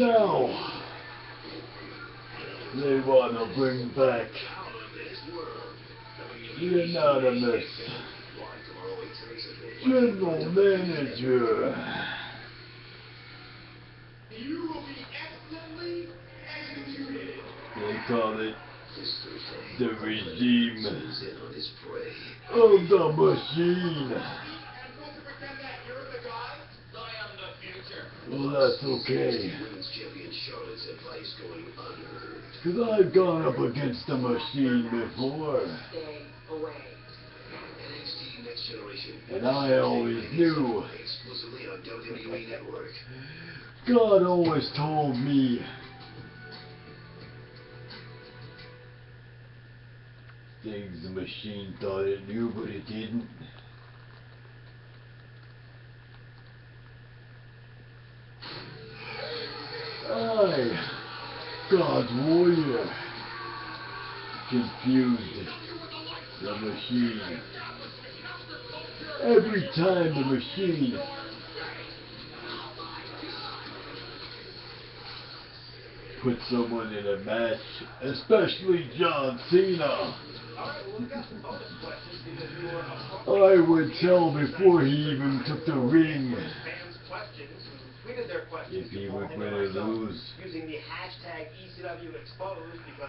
Now, they want to bring back the anonymous general manager. They call it the regime of the machine. Well, that's okay. Because I've gone up against the machine before. And I always knew. God always told me things the machine thought it knew, but it didn't. I, God's warrior, confused the machine. Every time the machine put someone in a match, especially John Cena, I would tell before he even took the ring if he would win or lose.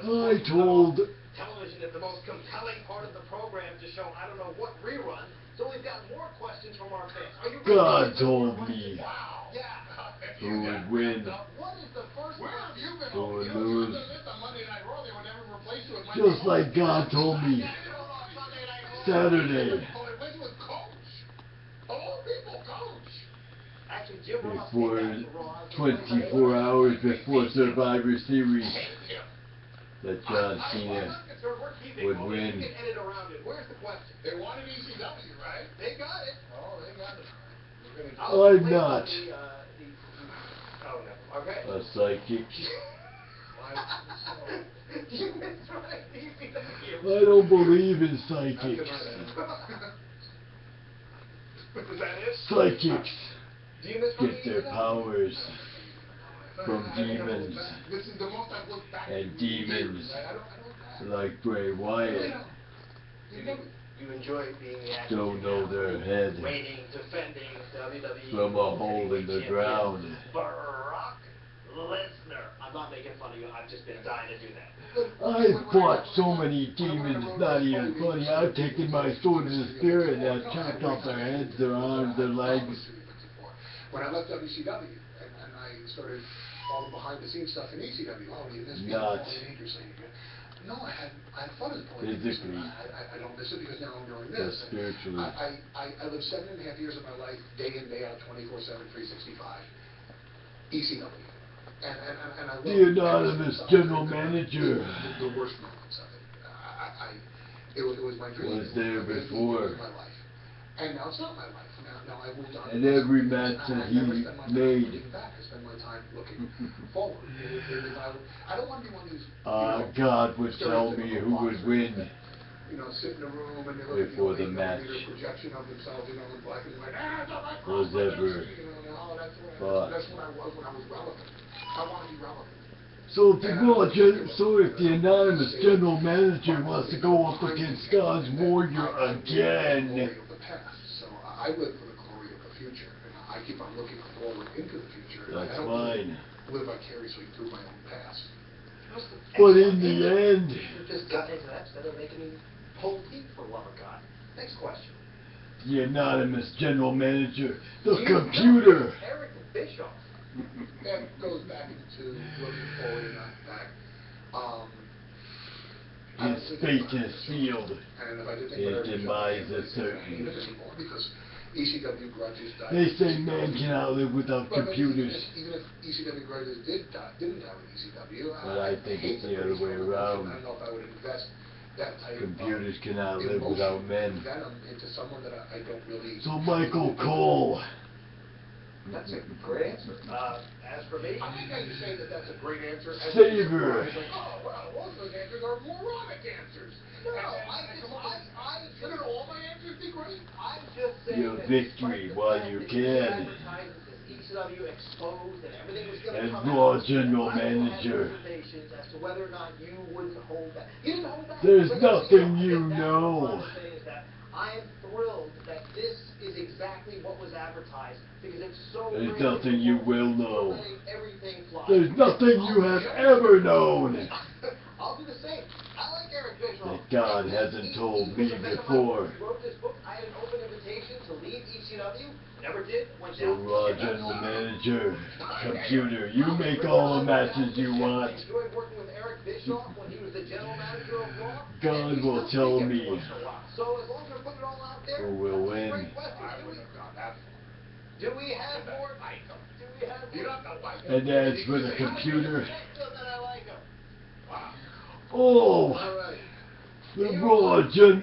I told television is the most compelling part of the program to show I don't know what rerun, so we've got more questions from our fans. God told me who would win, who would lose. Just like God told me Saturday before 24 hours before Survivor Series that John Cena would win. They wanted ECW, right? They got it. Oh, they got it. I'm not a psychic. I don't believe in psychics. Psychics get their powers from demons, and demons like Bray Wyatt You enjoy being the don't know their head defending WWE from a hole in the ground. Brock Lesnar. I'm not making fun of you. I've just been dying to do that. I've fought so many demons, not even funny. I've taken my sword to the spirit and I've chopped off their heads, their arms, their legs. When I left WCW and I started all the behind the scenes stuff in ECW, oh, you missed me. Not No, I had fun as a point. physically. I don't miss it because now I'm doing this. But spiritually. I lived 7.5 years of my life, day in, day out, 24/7, 365. ECW. And I the anonymous general manager the worst moments of it. It was my dream. was there before. It was my life. And now it's not my life. Now I moved on. And every match that he made. I spend my time looking forward. I don't want to be one who's God would tell me who would win sit in a room and they look before the match projection of themselves, in black and white. was ever fought. That's what I was when I was relevant. I want to be relevant. So if the anonymous general manager wants to go up against God's warrior again, So I live for the glory of the future, and I keep on looking forward into the future. That's fine. Live vicariously through my own past. But in the end, You just got into that instead of making me pull teeth for love of God. Next question. the anonymous general manager, the computer. Eric Bischoff. That goes back into looking forward and not back. His fate is sealed. And if I did His demise is certain. Because ECW grudges died. They say man cannot live without computers. Even if ECW grudges didn't die with ECW, But I think it's the other way around. I don't know if I would invest that type Computers of cannot live without men. venom into someone that I don't really. So Michael Cole. That's a great answer. As for me, I think I can say that that's a great answer. Saber. Oh, well, most of those answers are moronic answers. No, I consider all my answers be great. I'm just saying Your victory while you can. advertises this ECW exposed and everything was going to And come Raw out, General I had Manager. reservations as to whether or not you wouldn't hold back. You didn't hold back. There's But nothing I you guess that's know. what I want to say is that I am thrilled that this is exactly what was advertised because it's so There's great. nothing you will know. Letting everything fly. There's nothing you have ever known I'll do the same. I like Eric Bischoff. that God hasn't told me before. He wrote this book. I had an open invitation to leave ECW. Never did. Went So down. Raw General Manager, computer, you make all the matches you want. Enjoyed working with Eric Bischoff when he was the general manager of Raw. God will tell me So as long as we're putting it all out there, who will that's a win. great question. I wouldn't have gone that far. Do we have more? Do we have You more? don't know why. And as for the computer, That I like him. Wow. oh, All right. the Raw, the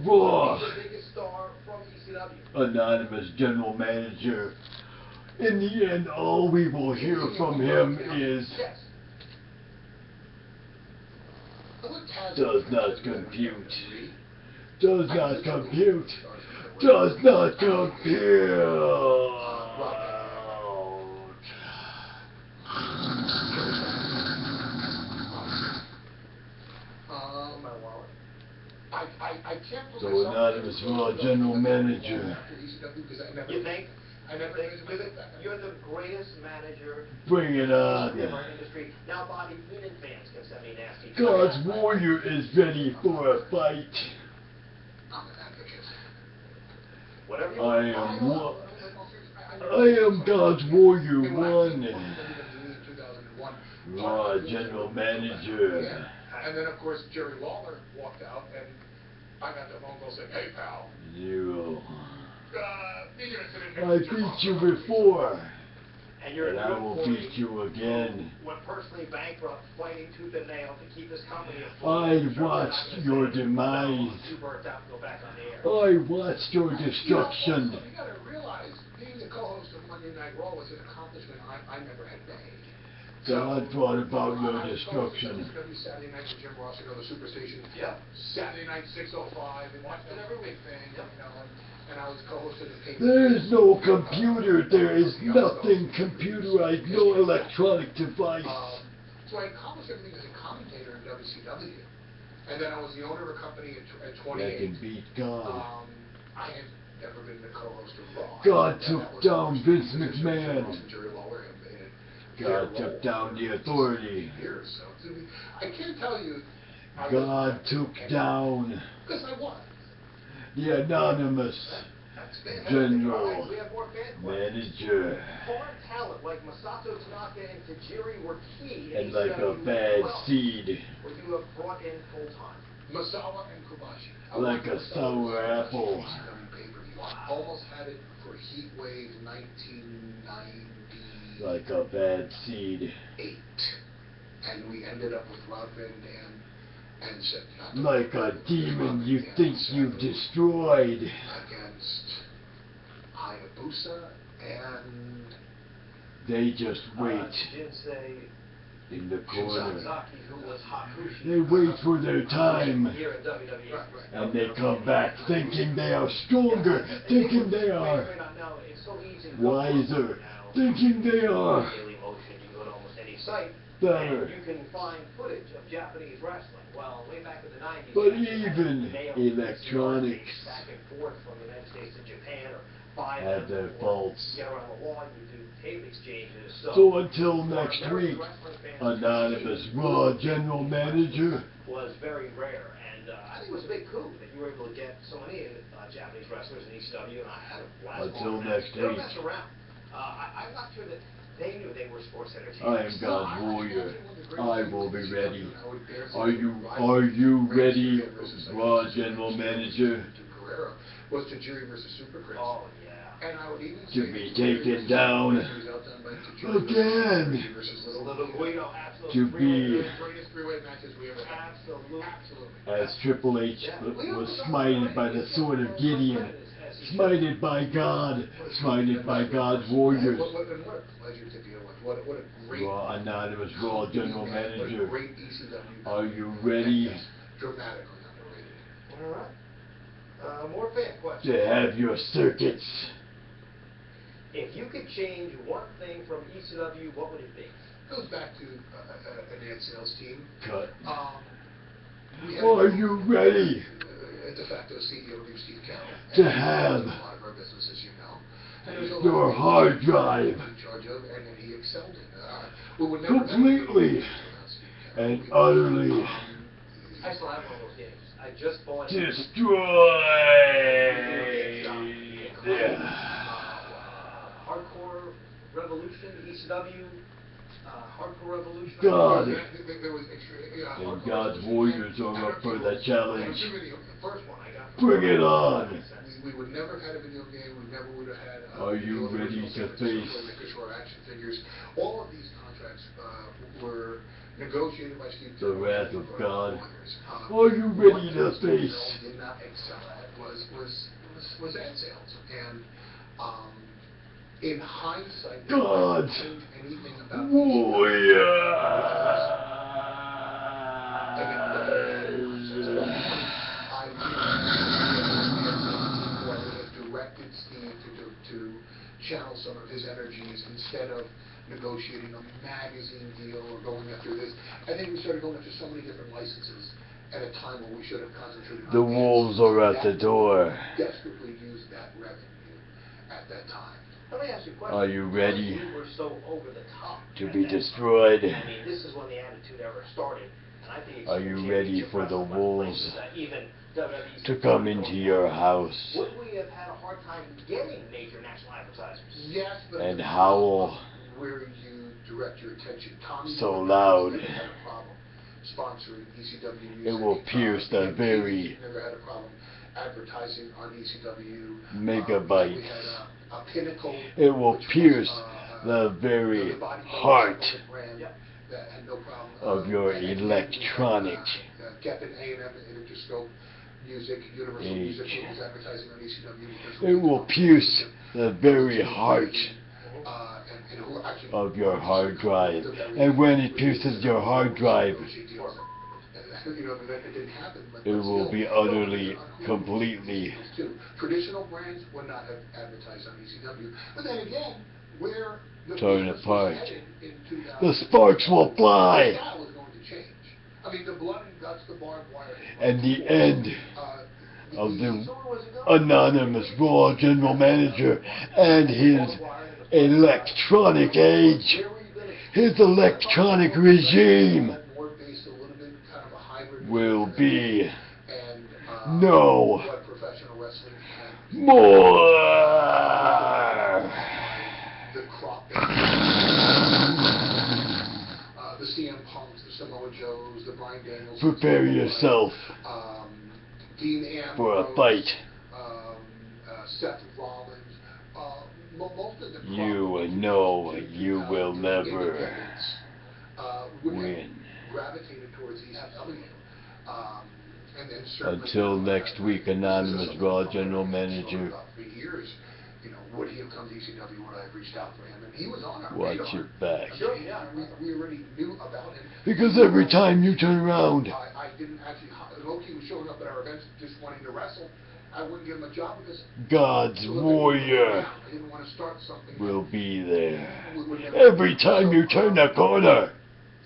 Raw. The biggest star from ECW. Anonymous General Manager. In the end, all we will hear from him is, Yes. does not compute. Does not compute. Does not compute. My wallet. I can't put So myself Anonymous Raw General Manager. You think? I never Because you're the greatest manager Bring it in our on. industry. Now, Bobby, Heenan fans can send me nasty. God's warrior is ready for a fight. I'm an advocate. Whatever you I am God's warrior one. 2001. Raw General Manager. And then, of course, Jerry Lawler walked out, and I got the phone call saying, "Hey, pal, Zero. need you to sit in I beat you before, And you're and a I good will boy beat you again. who went personally bankrupt, fighting tooth and nail to keep this company afloat. I watched your demise. Too burnt out to go back on the air. I watched your destruction. You got to realize, being the co-host of Monday Night Raw was an accomplishment I never had made. God brought about your destruction. Saturday night with Jim Ross, the Superstation. Yep. Saturday night 6:05, and watched it every week thing. Yep. And I was co-hosting the paper. There is no computer. There is nothing computerized. No electronic device. So I accomplished everything as a commentator in WCW. And then I was the owner of a company at 28. That can beat God. I had never been the co-host of Raw. God took down Vince McMahon. Jerry Lawler and God took down the authority. years. So I can't tell you. God took down Because I won. the Anonymous General We have more fan questions. Manager. Foreign talent like Masato Tanaka and Tajiri were key in And like a ECW bad well, seed. where you have brought in full time. Masawa and Kobashi. Like a sour apple. I almost had it for Heatwave 1998. Like a bad seed. And we ended up with Rob Van Dam and said Like a demon you think you've destroyed. against Hayabusa and They just wait Jinsei in the corner. Sasaki, who was Hakushi. They wait for their time. Here in WWE. And they come back thinking they are stronger, thinking they are wiser, thinking they are Daily Motion, you go to almost any site, better. and you can find footage of Japanese wrestling. Well, way back in the 90s. But you had even mail electronics back and forth from the United States to Japan, or buy have them, their or faults. get around the law, you do tape exchanges. So until next week, Anonymous Raw General Manager. Was very rare, and I think it was a big coup that you were able to get so many Japanese wrestlers in ECW, and I had a blast. Until next They don't week. mess around. I'm not sure that they knew they were sports I entertainers. am God's warrior. I will be ready. Are you ready, Raw General Manager? Was Tajiri versus Super Chris. Oh, yeah. And I would even To be taken down again. Little Guido, absolutely. To be Greatest three-way matches we ever had. Absolutely. as Triple H was smited by the sword of Gideon, smited by God, smited by God's warriors. What a pleasure to deal with. What a great Raw Anonymous Raw General What a Manager. great ECW. Are you ready Dramatically underrated. All right. More fan questions. to have your circuits If you could change one thing from ECW, what would it be? Goes back to an ad sales team. Cut. We had Are you ready a de facto CEO named Steve Carroll. to have a lot of our business, as you know. And there was a lot your of things hard he was drive in charge of, and he excelled in. We would never completely and utterly I still have one of those games. I just bought it. destroyed? Hardcore Revolution, ECW, Hardcore Revolution. God. There was And God's warriors are up for the challenge. The first one I got. Bring it on. We would never have had a video game. We never would have had. Are you ready to face or action figures? All of these contracts were negotiated by Steve. the wrath of God? Are you ready to face? Did not excel at was ad sales, and in hindsight, God's anything about directed Steve to channel some of his energies instead of negotiating a magazine deal or going after this. I think we started going after so many different licenses at a time when we should have concentrated on The wolves are at the door. Desperately used that revenue at that time. Let me ask you a question. Are you ready You were so over the top to at be that destroyed? time. I mean, this is when the Attitude Era started. And I think Are you ready for the wolves WWE's to come into your house would we have had a hard time getting major national advertisers? Yes, but and howl where you direct your attention. Tommy so Never loud had a problem sponsoring ECW music. it will pierce the MTV very never had a problem advertising on ECW. megabyte? We had a Pinnacle. It will which was, pierce the very the bodybuilding heart brand that had no problem, of your and electronic Geffen A&M and Interscope Music, Universal Music age. was advertising on ECW. because It will pierce the very heart and who actually of your hard drive. And when it pierces your hard drive, it will be utterly, completely Traditional brands would not have advertised on ECW. But then again, where the torn business was apart. headed in 2000, The sparks will the fly. style was going to change. I mean, the blood and guts, the barbed wire. And the end of the anonymous Raw general manager and his electronic age, his electronic regime will be no more. The crop, the CM Punks, the Samoa Joes, the Bryan Daniels. Prepare yourself Dean Ambrose, for a fight. Seth Rollins. Most of the You know you will never win. Gravitated towards ECW. Until next week, anonymous Raw general manager. For years, would he have come to ECW? Would I have reached out for him? And he was on our Watch radar. your back. Sure, yeah, we already knew about him. Because every time you turn around, I didn't actually. Loki was showing up at our events just wanting to wrestle. I wouldn't give him a job because God's warrior I didn't want to start something. will be there. Every time you turn the corner,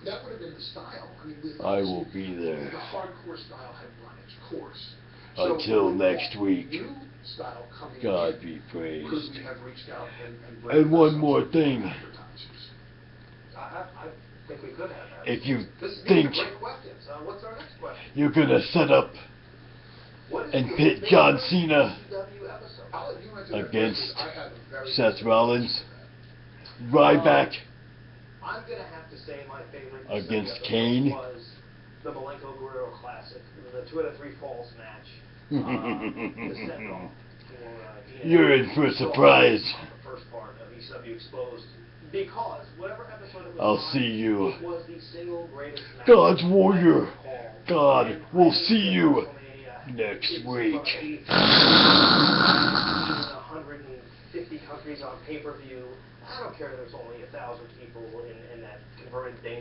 That would have been the style. I mean, I will be there. The hardcore style had run its course. Until So, next week, new style coming God in, be could praised. we have reached out and And one more thing. advertisers? I think we could have that. If you These are think great questions. What's our next question? you're gonna set up What is and the pit favorite John Cena ECW episode? I'll let you answer that against first, 'cause I have a very Seth specific Rollins, answer to that. Ryback I'm gonna have to say my favorite Against episode Kane? was the Malenko Guerrero Classic, the 2 out of 3 falls match. The send-off for Dean You're in Ambrose for a on surprise. the first part of ECW Exposed, because whatever episode it was I'll on, see you. it was the single greatest match God's warrior. I've ever called. God And will I see think you WrestleMania, next it's week. gonna be 150 countries on pay-per-view. I don't care if there's only 1,000 people in that converted thing.